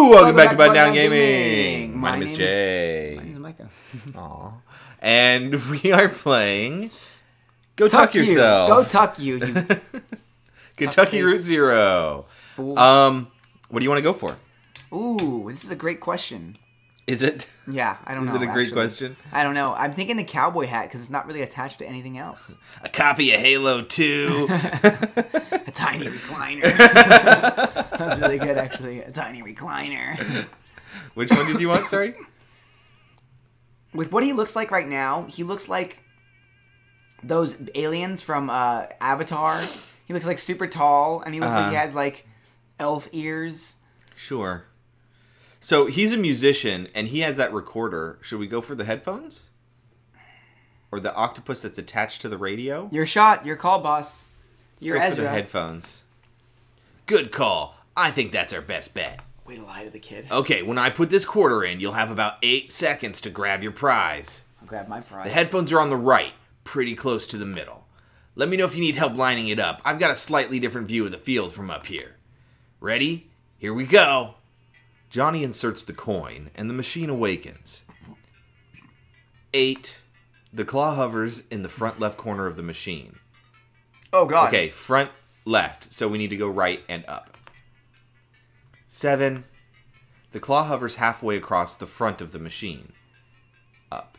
Welcome back to Button Down Gaming. My name is Jay. My name is Micah. Aw. And we are playing Go Tuck Yourself. Go Tuck You. Kentucky Route Zero. Fool. What do you want to go for? Ooh, this is a great question. Is it? Yeah, I don't know. Is it a great question? I don't know. I'm thinking the cowboy hat because it's not really attached to anything else. A copy of Halo 2. A tiny recliner. That was really good, actually. A tiny recliner. Which one did you want, sorry? With what he looks like right now, he looks like those aliens from Avatar. He looks like super tall, and he looks like he has, like, elf ears. Sure. So he's a musician, and he has that recorder. Should we go for the headphones? Or the octopus that's attached to the radio? Your shot. Your call, boss. Let's go for the headphones. Good call. I think that's our best bet. Way to lie to the kid. Okay, when I put this quarter in, you'll have about 8 seconds to grab your prize. I'll grab my prize. The headphones are on the right, pretty close to the middle. Let me know if you need help lining it up. I've got a slightly different view of the field from up here. Ready? Here we go. Johnny inserts the coin, and the machine awakens. 8. The claw hovers in the front left corner of the machine. Oh, God. Okay, front left, so we need to go right and up. 7. The claw hovers halfway across the front of the machine. Up.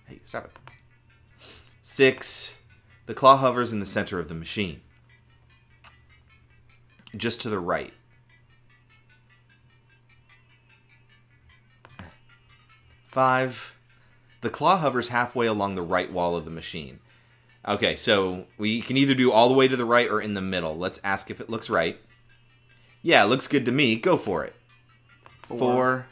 Hey, stop it. 6. The claw hovers in the center of the machine. Just to the right. 5. The claw hovers halfway along the right wall of the machine. Okay, so we can either do all the way to the right or in the middle. Let's ask if it looks right. Yeah, it looks good to me. Go for it. 4.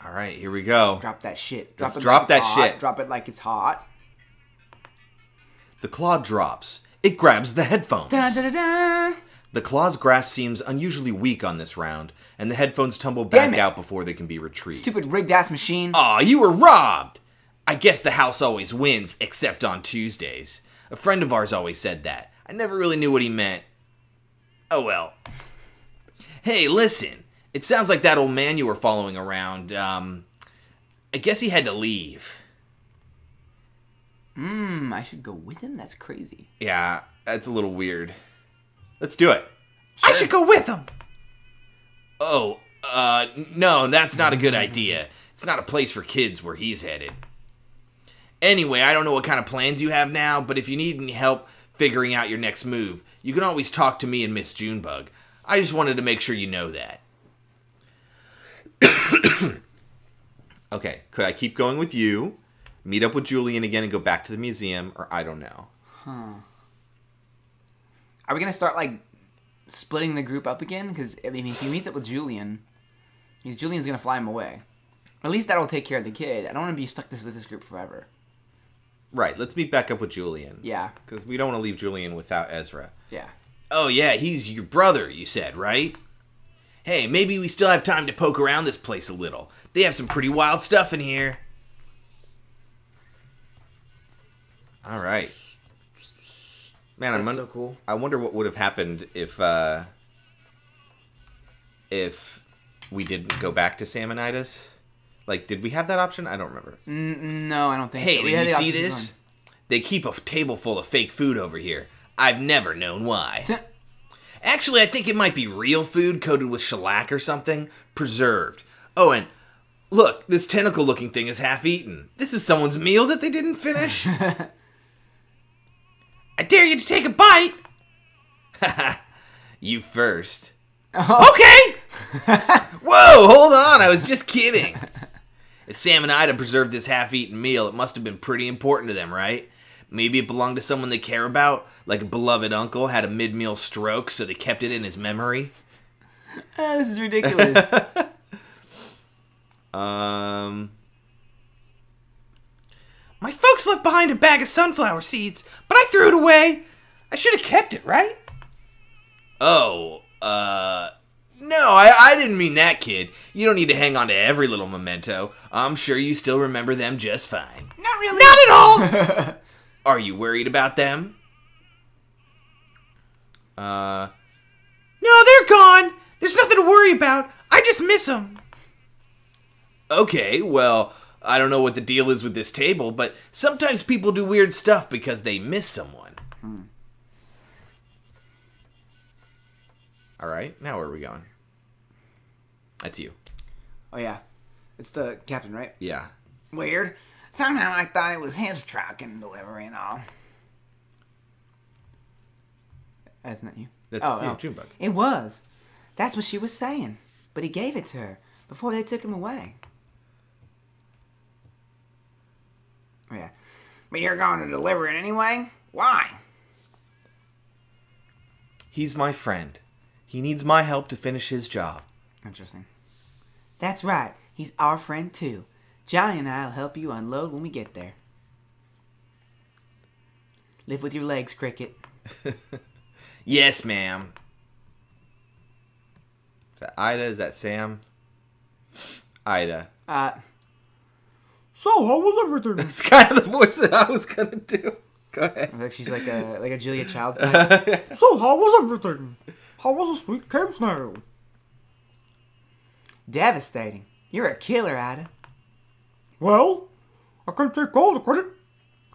All right, here we go. Drop that shit. Let's drop that shit. Drop it like it's hot. The claw drops. It grabs the headphones. Da, da, da, da. The claw's grasp seems unusually weak on this round, and the headphones tumble back out before they can be retrieved. Stupid rigged-ass machine. Aw, you were robbed! I guess the house always wins, except on Tuesdays. A friend of ours always said that. I never really knew what he meant. Oh well. Hey, listen. It sounds like that old man you were following around, I guess he had to leave. I should go with him? That's crazy. Yeah, that's a little weird. Let's do it. Sure. I should go with him. Oh, no, that's not a good idea. It's not a place for kids where he's headed. Anyway, I don't know what kind of plans you have now, but if you need any help figuring out your next move, you can always talk to me and Miss Junebug. I just wanted to make sure you know that. Okay, could I keep going with you, meet up with Julian again and go back to the museum, or I don't know. Are we going to start, like, splitting the group up again? Because, I mean, if he meets up with Julian, Julian's going to fly him away. At least that'll take care of the kid. I don't want to be stuck with this group forever. Right, let's meet back up with Julian. Yeah. Because we don't want to leave Julian without Ezra. Yeah. Oh, yeah, he's your brother, you said, right? Hey, maybe we still have time to poke around this place a little. They have some pretty wild stuff in here. All right. Man, That's so cool. I wonder what would have happened if we didn't go back to Samonitis. Like, did we have that option? I don't remember. No, I don't think hey, so. Hey, did you see this? They keep a table full of fake food over here. I've never known why. Actually, I think it might be real food coated with shellac or something. Preserved. Oh, and look, this tentacle-looking thing is half-eaten. This is someone's meal that they didn't finish. I dare you to take a bite. You first. Oh. Okay. Whoa, hold on. I was just kidding. If Sam and Ida preserved this half-eaten meal, it must have been pretty important to them, right? Maybe it belonged to someone they care about, like a beloved uncle had a mid-meal stroke, so they kept it in his memory. This is ridiculous. My folks left behind a bag of sunflower seeds, but I threw it away. I should have kept it, right? Oh, no, I didn't mean that, kid. You don't need to hang on to every little memento. I'm sure you still remember them just fine. Not really. Not at all! Are you worried about them? Not No, they're gone. There's nothing to worry about. I just miss them. Okay, well, I don't know what the deal is with this table, but sometimes people do weird stuff because they miss someone. All right, now where are we going? That's you. Oh, yeah. It's the captain, right? Yeah. Weird. Somehow I thought it was his truck and delivery and all. That's not you. That's Junebug. It was. That's what she was saying. But he gave it to her before they took him away. Oh, yeah. But you're going to deliver it anyway? Why? He's my friend. He needs my help to finish his job. Interesting. That's right. He's our friend, too. Johnny and I will help you unload when we get there. Live with your legs, Cricket. Yes, ma'am. Is that Ida? Is that Sam? Ida. So, how was everything? That's kind of the voice that I was gonna do. Go ahead. Like she's like a Julia Childs type. So, how was everything? How was the sweet cave snail? Devastating. You're a killer, Ida. Well, I can take all the credit.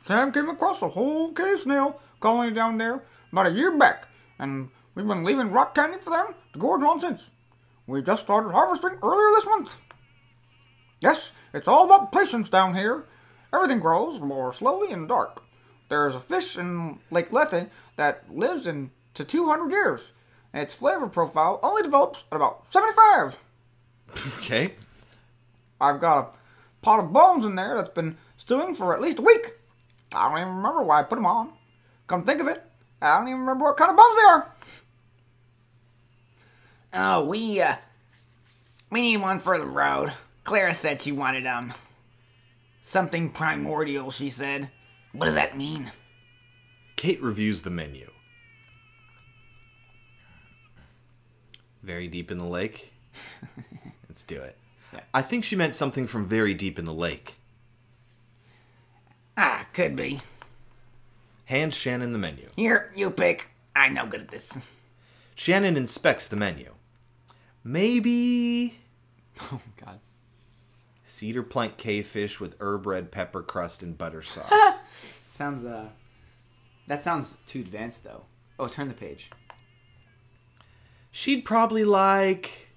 Sam came across a whole cave snail colony down there about a year back, and we've been leaving rock candy for them to gorge on since. We just started harvesting earlier this month. Yes, it's all about patience down here. Everything grows more slowly and dark. There's a fish in Lake Lethe that lives to 200 years, and its flavor profile only develops at about 75. Okay. I've got a pot of bones in there that's been stewing for at least a week. I don't even remember why I put them on. Come think of it, I don't even remember what kind of bones they are. Oh, we need one for the road. Clara said she wanted, something primordial, she said. What does that mean? Kate reviews the menu. Very deep in the lake. Let's do it. Yeah. I think she meant something from very deep in the lake. Could be. Hands Shannon the menu. Here, you pick. I'm no good at this. Shannon inspects the menu. Maybe Oh, God. cedar plank cavefish with herb red pepper crust and butter sauce. Sounds, that sounds too advanced, though. Oh, turn the page. She'd probably like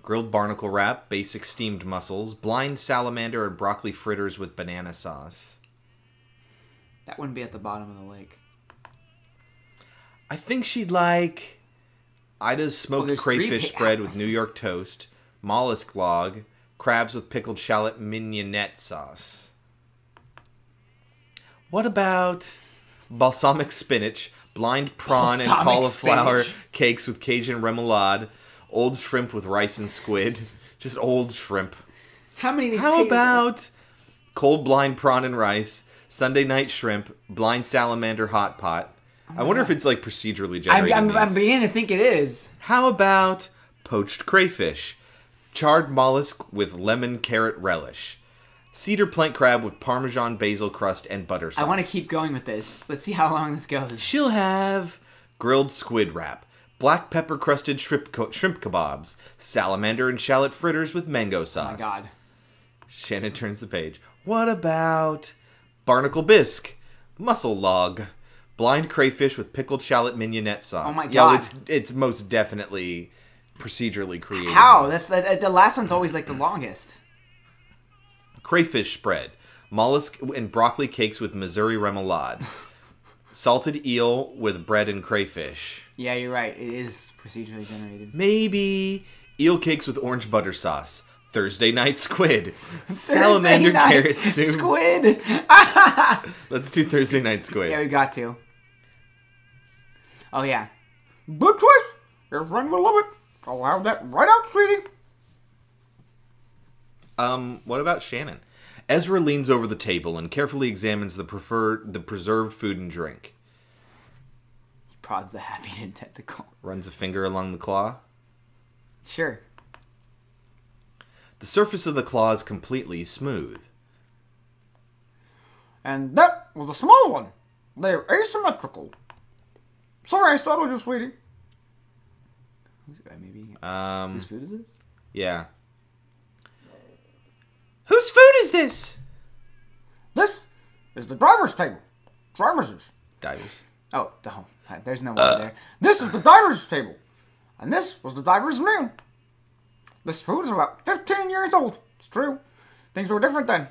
grilled barnacle wrap, basic steamed mussels, blind salamander, and broccoli fritters with banana sauce. That wouldn't be at the bottom of the lake. I think she'd like Ida's smoked there's crayfish spread with New York toast, mollusk log, crabs with pickled shallot mignonette sauce. What about balsamic spinach, blind prawn and Balsamic cauliflower spinach. cakes with Cajun remoulade, old shrimp with rice and squid, just old shrimp. How many of these How pages- about cold blind prawn and rice, Sunday night shrimp, blind salamander hot pot? I wonder if it's like procedurally generated. I'm these. beginning to think it is. How about poached crayfish, charred mollusk with lemon carrot relish, cedar plank crab with parmesan basil crust and butter sauce? I want to keep going with this. Let's see how long this goes. She'll have grilled squid wrap, black pepper crusted shrimp kebabs, salamander and shallot fritters with mango sauce. Oh my God. Shannon turns the page. What about barnacle bisque, mussel log, blind crayfish with pickled shallot mignonette sauce? Oh my Yo, God. it's most definitely procedurally created. How? That's the last one's always like the longest. Crayfish spread, mollusk and broccoli cakes with Missouri remoulade, salted eel with bread and crayfish. Yeah, you're right. It is procedurally generated. Maybe eel cakes with orange butter sauce. Thursday night squid. Salamander Thursday night carrot soup. Squid. Let's do Thursday night squid. Yeah, we got to. Oh yeah. Good choice. Your friend will love it. I'll have that right out, sweetie. What about Shannon? Ezra leans over the table and carefully examines the preserved food and drink. He prods the half-eaten tentacle. Runs a finger along the claw. Sure. The surface of the claw is completely smooth. And that was a small one. They're asymmetrical. Sorry I startled you, sweetie. Maybe. Whose food is this? Yeah. Whose food is this? This is the driver's table. Driver's. Divers. Oh, there's no one there. This is the driver's table. And this was the driver's meal. This food is about 15 years old. It's true. Things were different then.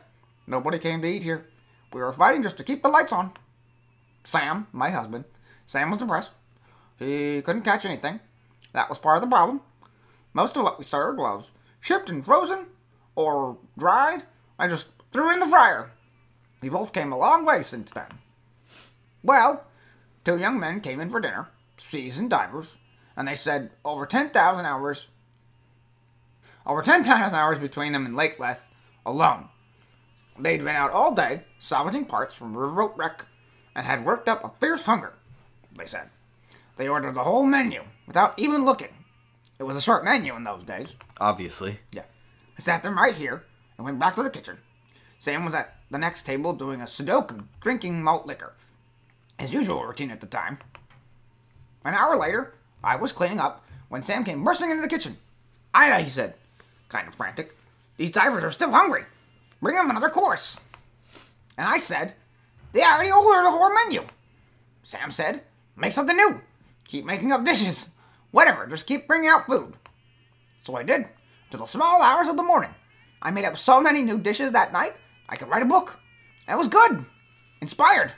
Nobody came to eat here. We were fighting just to keep the lights on. Sam, my husband, Sam was depressed. He couldn't catch anything. That was part of the problem. Most of what we served was shipped and frozen, or dried, and just threw in the fryer. We both came a long way since then. Well, 2 young men came in for dinner, seasoned divers, and they said over 10,000 hours between them and Lake Les alone. They'd been out all day salvaging parts from a riverboat wreck and had worked up a fierce hunger, they said. They ordered the whole menu without even looking. It was a short menu in those days. Obviously. Yeah. I sat them right here and went back to the kitchen. Sam was at the next table doing a Sudoku, drinking malt liquor. His usual routine at the time. An hour later, I was cleaning up when Sam came bursting into the kitchen. "Ida," he said, kind of frantic, "these divers are still hungry. Bring them another course." And I said, "They already ordered a whole menu." Sam said, "Make something new. Keep making up dishes. Whatever, just keep bringing out food." So I did, to the small hours of the morning. I made up so many new dishes that night, I could write a book. It was good. Inspired.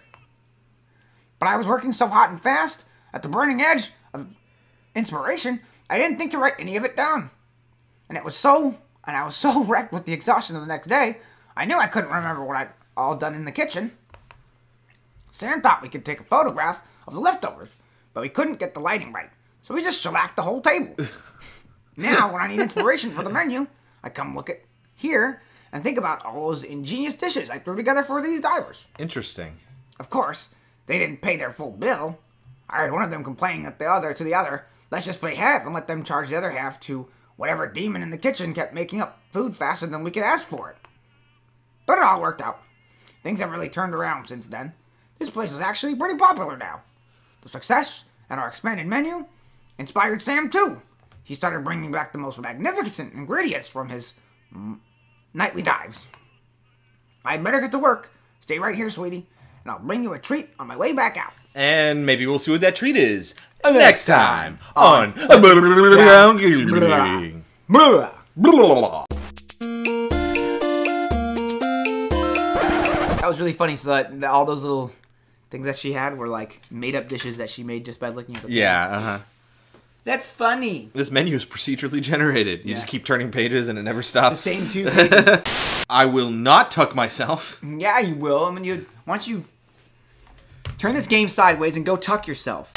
But I was working so hot and fast, at the burning edge of inspiration, I didn't think to write any of it down. And I was so wrecked with the exhaustion of the next day, I knew I couldn't remember what I'd all done in the kitchen. Sam thought we could take a photograph of the leftovers, but we couldn't get the lighting right, so we just shellacked the whole table. Now, when I need inspiration for the menu, I come look at here and think about all those ingenious dishes I threw together for these divers. Interesting. Of course, they didn't pay their full bill. I heard one of them complaining to the other, "Let's just pay half and let them charge the other half to whatever demon in the kitchen kept making up food faster than we could ask for it." But it all worked out. Things have really turned around since then. This place is actually pretty popular now. The success and our expanded menu inspired Sam too. He started bringing back the most magnificent ingredients from his nightly dives. I'd better get to work. Stay right here, sweetie, and I'll bring you a treat on my way back out. And maybe we'll see what that treat is next time on Brown Gaming. That was really funny. So that all those little things that she had were like made up dishes that she made just by looking at the Yeah, That's funny. This menu is procedurally generated. You just keep turning pages and it never stops. The same 2 pages. I will not tuck myself. Yeah, you will. I mean, why don't you turn this game sideways and go tuck yourself?